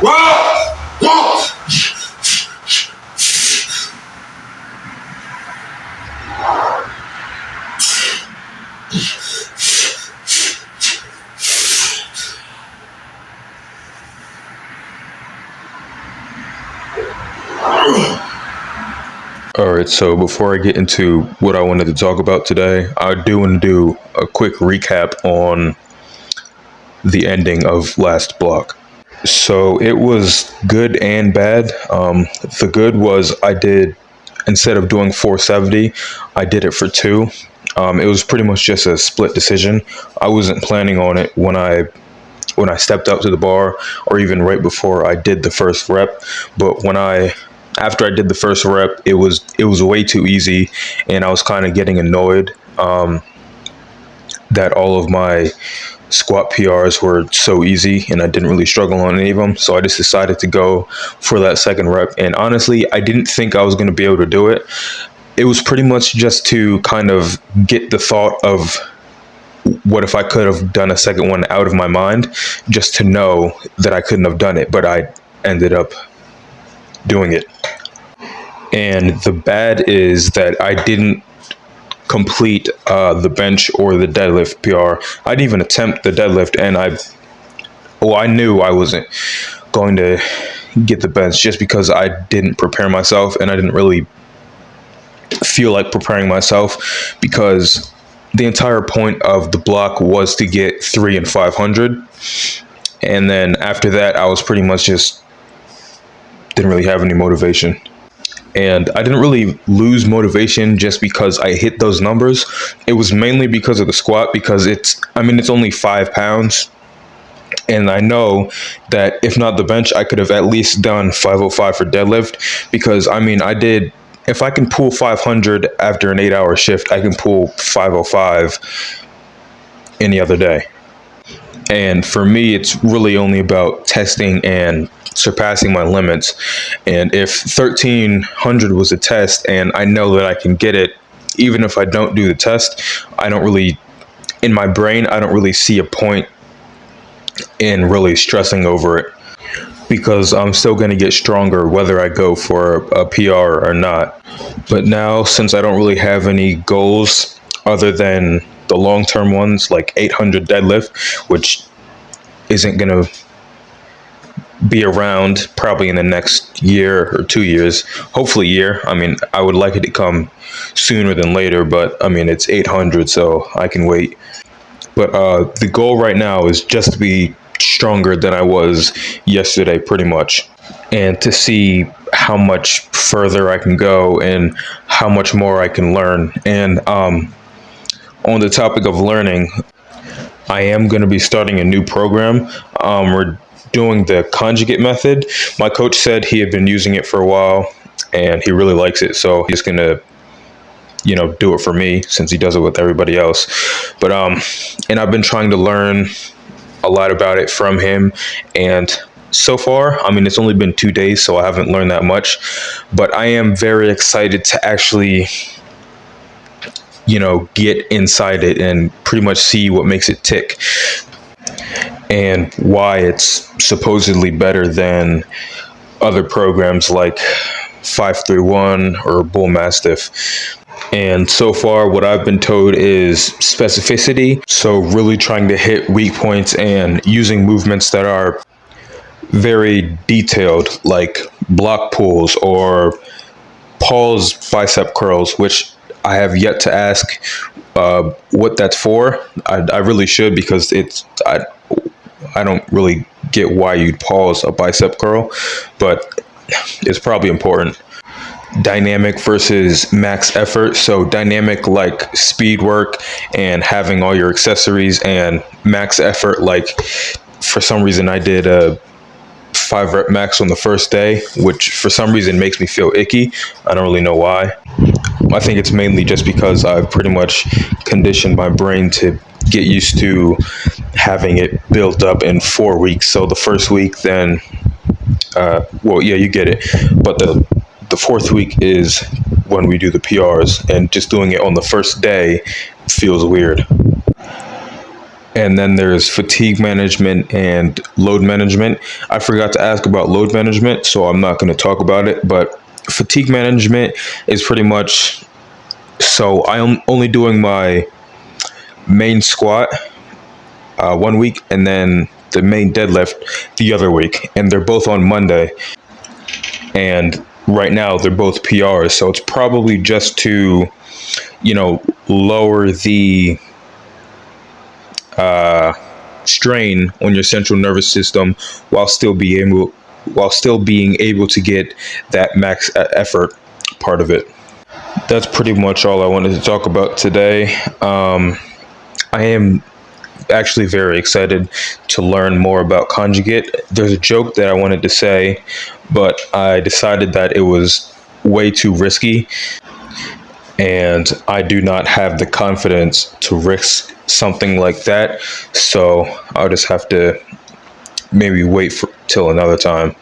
All right, so before I get into what I wanted to talk about today, I do want to do a quick recap on the ending of last block. So it was good and bad. The good was I did, instead of doing 470, I did it for 2. It was pretty much just a split decision. I wasn't planning on it when I stepped up to the bar, or even right before I did the first rep. But after I did the first rep, it was way too easy, and I was kind of getting annoyed that all of my squat PRs were so easy, and I didn't really struggle on any of them. So I just decided to go for that second rep. And honestly, I didn't think I was going to be able to do it. It was pretty much just to kind of get the thought of what if I could have done a second one out of my mind, just to know that I couldn't have done it, but I ended up doing it. And the bad is that I didn't complete the bench or the deadlift PR. I didn't even attempt the deadlift, and I knew I wasn't going to get the bench just because I didn't prepare myself, and I didn't really feel like preparing myself, because the entire point of the block was to get 3 and 500. And then after that, I was pretty much just didn't really have any motivation. And I didn't really lose motivation just because I hit those numbers. It was mainly because of the squat, because it's only 5 pounds. And I know that if not the bench, I could have at least done 505 for deadlift, because if I can pull 500 after an 8-hour shift, I can pull 505 any other day. And for me, it's really only about testing and surpassing my limits. And if 1300 was a test and I know that I can get it, even if I don't do the test, in my brain, I don't really see a point in really stressing over it, because I'm still going to get stronger whether I go for a PR or not. But now, since I don't really have any goals other than the long-term ones, like 800 deadlift, which isn't going to be around probably in the next year or 2 years, hopefully a year. I would like it to come sooner than later, but it's 800, so I can wait. But the goal right now is just to be stronger than I was yesterday, pretty much, and to see how much further I can go and how much more I can learn. And on the topic of learning, I am going to be starting a new program. We're doing the Conjugate method. My coach said he had been using it for a while and he really likes it, so he's going to do it for me, since he does it with everybody else. But and I've been trying to learn a lot about it from him, and so far, it's only been 2 days, so I haven't learned that much, but I am very excited to actually get inside it and pretty much see what makes it tick and why it's supposedly better than other programs like 531 or Bull Mastiff. And so far, what I've been told is specificity. So really trying to hit weak points and using movements that are very detailed, like block pulls or Paul's bicep curls, which I have yet to ask what that's for. I really should, because I don't really get why you'd pause a bicep curl, but it's probably important. Dynamic versus max effort. So dynamic, like speed work and having all your accessories, and max effort, like for some reason I did a 5 rep max on the first day, which for some reason makes me feel icky. I don't really know why. I think it's mainly just because I've pretty much conditioned my brain to get used to having it built up in 4 weeks. So the first week, then you get it, but the fourth week is when we do the PRs, and just doing it on the first day feels weird. And then there's fatigue management and load management. I forgot to ask about load management, so I'm not going to talk about it. But fatigue management is pretty much, so I am only doing my main squat 1 week and then the main deadlift the other week. And they're both on Monday. And right now they're both PRs. So it's probably just to, lower the strain on your central nervous system while still being able to get that max effort part of it. That's pretty much all I wanted to talk about today. I am actually very excited to learn more about Conjugate. There's a joke that I wanted to say, but I decided that it was way too risky, and I do not have the confidence to risk something like that. So I'll just have to maybe wait till another time.